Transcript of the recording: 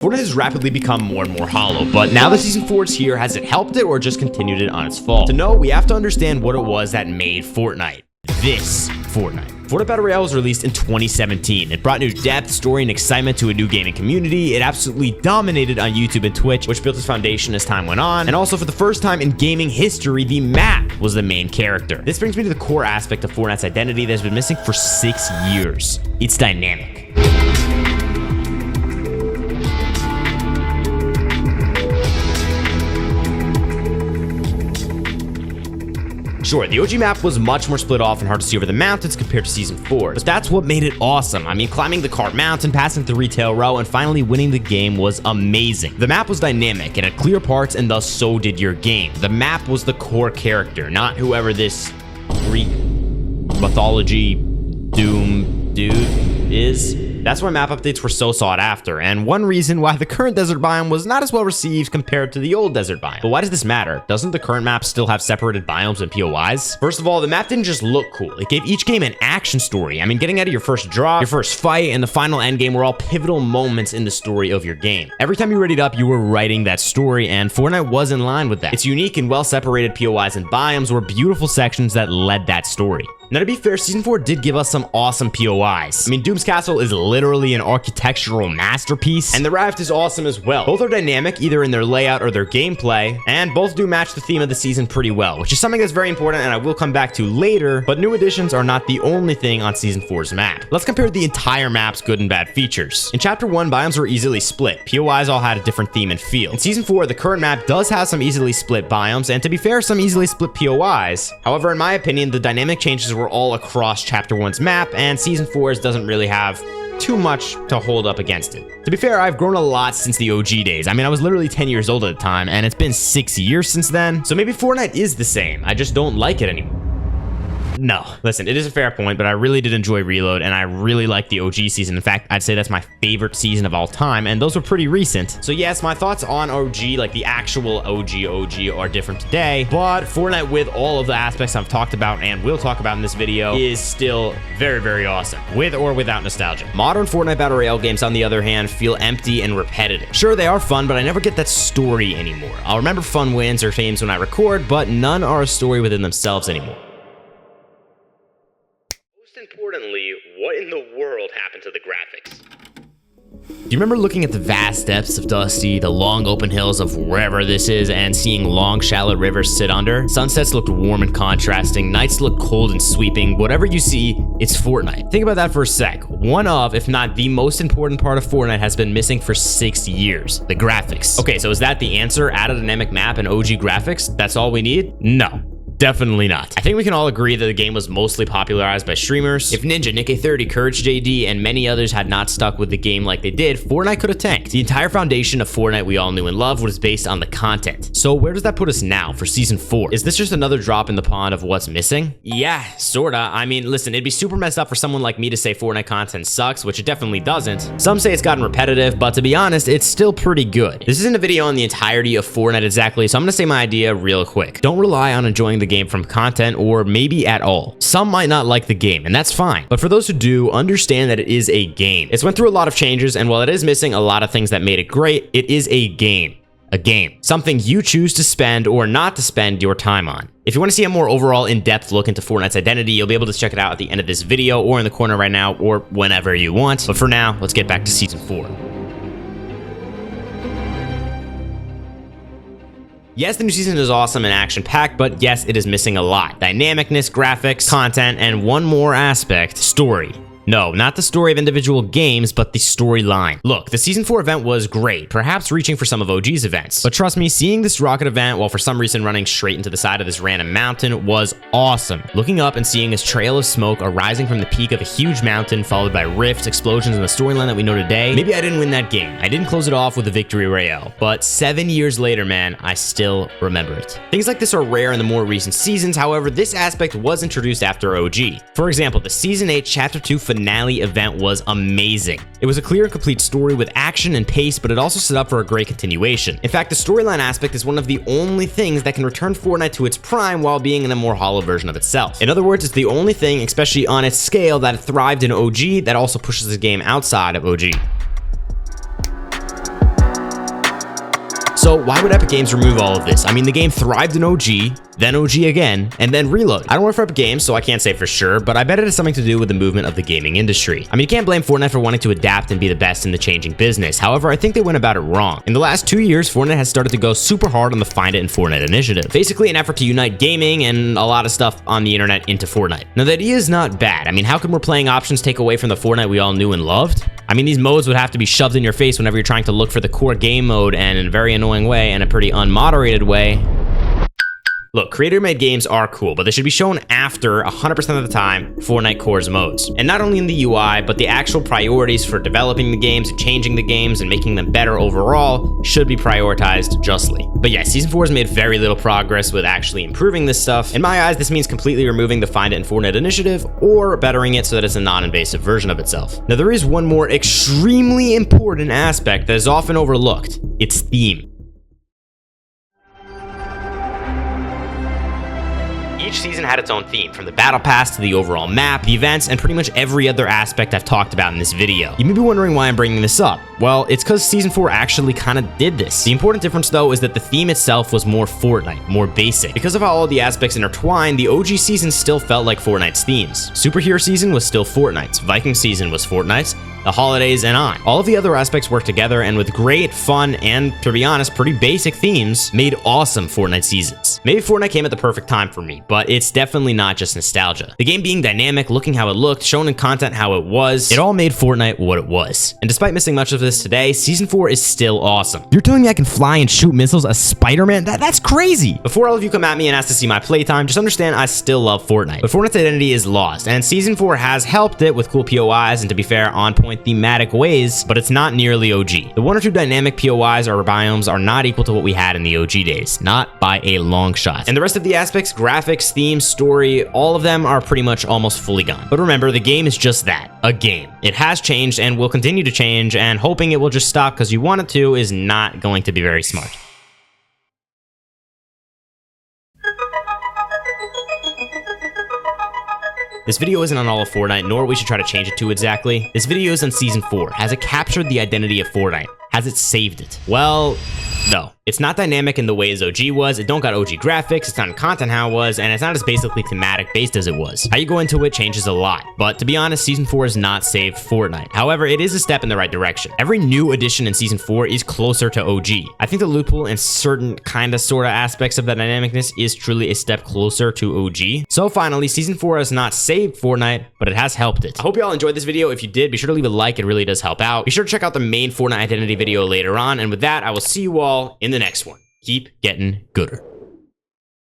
Fortnite has rapidly become more and more hollow, but now that Season 4 is here, has it helped it or just continued it on its fall? To know, we have to understand what it was that made Fortnite. This Fortnite. Fortnite Battle Royale was released in 2017. It brought new depth, story, and excitement to a new gaming community. It absolutely dominated on YouTube and Twitch, which built its foundation as time went on. And also, for the first time in gaming history, the map was the main character. This brings me to the core aspect of Fortnite's identity that has been missing for 6 years. It's dynamic. Sure, the OG map was much more split off and hard to see over the mountains compared to Season 4, but that's what made it awesome. I mean, climbing the Cart Mountain, passing through Retail Row, and finally winning the game was amazing. The map was dynamic, it had clear parts, and thus so did your game. The map was the core character, not whoever this Greek mythology doom dude is. That's why map updates were so sought after, and one reason why the current desert biome was not as well received compared to the old desert biome. But why does this matter? Doesn't the current map still have separated biomes and POIs? First of all, the map didn't just look cool, it gave each game an action story. I mean, getting out of your first drop, your first fight, and the final end game were all pivotal moments in the story of your game. Every time you readied up, you were writing that story, and Fortnite was in line with that. Its unique and well-separated POIs and biomes were beautiful sections that led that story. Now, to be fair, Season 4 did give us some awesome POIs. I mean, Doom's Castle is literally an architectural masterpiece, and the raft is awesome as well. Both are dynamic, either in their layout or their gameplay, and both do match the theme of the season pretty well, which is something that's very important and I will come back to later, but new additions are not the only thing on Season 4's map. Let's compare the entire map's good and bad features. In Chapter 1, biomes were easily split. POIs all had a different theme and feel. In Season 4, the current map does have some easily split biomes, and to be fair, some easily split POIs. However, in my opinion, the dynamic changes were all across Chapter 1's map, and Season 4's doesn't really have too much to hold up against it. To be fair, I've grown a lot since the OG days. I mean, I was literally 10 years old at the time, and it's been 6 years since then, so maybe Fortnite is the same. I just don't like it anymore. No, listen, it is a fair point, but I really did enjoy Reload, and I really liked the OG season. In fact, I'd say that's my favorite season of all time, and those were pretty recent. So yes, my thoughts on OG, like the actual OG, are different today, but Fortnite, with all of the aspects I've talked about and will talk about in this video, is still very, very awesome, with or without nostalgia. Modern Fortnite Battle Royale games, on the other hand, feel empty and repetitive. Sure, they are fun, but I never get that story anymore. I'll remember fun wins or fames when I record, but none are a story within themselves anymore. Importantly, what in the world happened to the graphics? Do you remember looking at the vast depths of Dusty, the long open hills of wherever this is, and seeing long shallow rivers sit under? Sunsets looked warm and contrasting, nights looked cold and sweeping. Whatever you see, it's Fortnite. Think about that for a sec. One of, if not the most important part of Fortnite has been missing for 6 years, the graphics. Okay, so is that the answer? Add a dynamic map and OG graphics? That's all we need? No. Definitely not. I think we can all agree that the game was mostly popularized by streamers. If Ninja, Nick30, Courage JD, and many others had not stuck with the game like they did, Fortnite could have tanked. The entire foundation of Fortnite we all knew and loved was based on the content. So where does that put us now for Season 4? Is this just another drop in the pond of what's missing? Yeah, sorta. I mean, listen, it'd be super messed up for someone like me to say Fortnite content sucks, which it definitely doesn't. Some say it's gotten repetitive, but to be honest, it's still pretty good. This isn't a video on the entirety of Fortnite exactly, so I'm gonna say my idea real quick. Don't rely on enjoying the game from content, or maybe at all. Some might not like the game, and that's fine. But for those who do, understand that it is a game. It's went through a lot of changes, and while it is missing a lot of things that made it great, it is a game. A game. Something you choose to spend or not to spend your time on. If you want to see a more overall in-depth look into Fortnite's identity, you'll be able to check it out at the end of this video, or in the corner right now, or whenever you want. But for now, let's get back to Season 4. Yes, the new season is awesome and action-packed, but yes, it is missing a lot. Dynamicness, graphics, content, and one more aspect, story. No, not the story of individual games, but the storyline. Look, the Season 4 event was great, perhaps reaching for some of OG's events. But trust me, seeing this rocket event while for some reason running straight into the side of this random mountain was awesome. Looking up and seeing this trail of smoke arising from the peak of a huge mountain, followed by rifts, explosions, and the storyline that we know today, maybe I didn't win that game. I didn't close it off with a victory royale, but 7 years later, man, I still remember it. Things like this are rare in the more recent seasons, however, this aspect was introduced after OG. For example, the Season 8 Chapter 2 finale event was amazing. It was a clear and complete story with action and pace, but it also set up for a great continuation. In fact, the storyline aspect is one of the only things that can return Fortnite to its prime while being in a more hollow version of itself. In other words, it's the only thing, especially on its scale, that thrived in OG that also pushes the game outside of OG. So why would Epic Games remove all of this? I mean, the game thrived in OG, then OG again, and then Reload. I don't work for Epic Games, so I can't say for sure, but I bet it has something to do with the movement of the gaming industry. I mean, you can't blame Fortnite for wanting to adapt and be the best in the changing business. However, I think they went about it wrong. In the last 2 years, Fortnite has started to go super hard on the Find It in Fortnite initiative. Basically an effort to unite gaming and a lot of stuff on the internet into Fortnite. Now, the idea is not bad. I mean, how can more playing options take away from the Fortnite we all knew and loved? I mean, these modes would have to be shoved in your face whenever you're trying to look for the core game mode, and in a very annoying way and a pretty unmoderated way. Look, creator-made games are cool, but they should be shown after 100% of the time Fortnite cores modes. And not only in the UI, but the actual priorities for developing the games and changing the games and making them better overall should be prioritized justly. But yeah, Season 4 has made very little progress with actually improving this stuff. In my eyes, this means completely removing the Find It in Fortnite initiative or bettering it so that it's a non-invasive version of itself. Now, there is one more extremely important aspect that is often overlooked. Its theme. Each season had its own theme, from the battle pass to the overall map, the events, and pretty much every other aspect I've talked about in this video. You may be wondering why I'm bringing this up. Well, it's because Season 4 actually kind of did this. The important difference, though, is that the theme itself was more Fortnite, more basic. Because of how all the aspects intertwined, the OG season still felt like Fortnite's themes. Superhero season was still Fortnite's, Viking season was Fortnite's, the holidays, and on. All of the other aspects worked together, and with great, fun, and, to be honest, pretty basic themes, made awesome Fortnite seasons. Maybe Fortnite came at the perfect time for me, but it's definitely not just nostalgia. The game being dynamic, looking how it looked, shown in content how it was, it all made Fortnite what it was. And despite missing much of this today, Season 4 is still awesome. You're telling me I can fly and shoot missiles as Spider-Man? That's crazy! Before all of you come at me and ask to see my playtime, just understand I still love Fortnite. But Fortnite's identity is lost, and Season 4 has helped it with cool POIs and, to be fair, on-point thematic ways, but it's not nearly OG. The one or two dynamic POIs or biomes are not equal to what we had in the OG days, not by a long shot. And the rest of the aspects, graphics, themes, story, all of them are pretty much almost fully gone. But remember, the game is just that, a game. It has changed and will continue to change, and hoping it will just stop because you want it to is not going to be very smart. This video isn't on all of Fortnite, nor we should try to change it to exactly. This video is on Season 4. Has it captured the identity of Fortnite? Has it saved it? Well, no. It's not dynamic in the way as OG was, it don't got OG graphics, it's not in content how it was, and it's not as basically thematic based as it was. How you go into it changes a lot, but to be honest, Season 4 is not saved Fortnite. However, it is a step in the right direction. Every new addition in Season 4 is closer to OG. I think the loot pool and certain sorta aspects of that dynamicness is truly a step closer to OG. So finally, Season 4 has not saved Fortnite, but it has helped it. I hope you all enjoyed this video. If you did, be sure to leave a like, it really does help out. Be sure to check out the main Fortnite identity video later on, and with that, I will see you all in the next one. Keep getting gooder.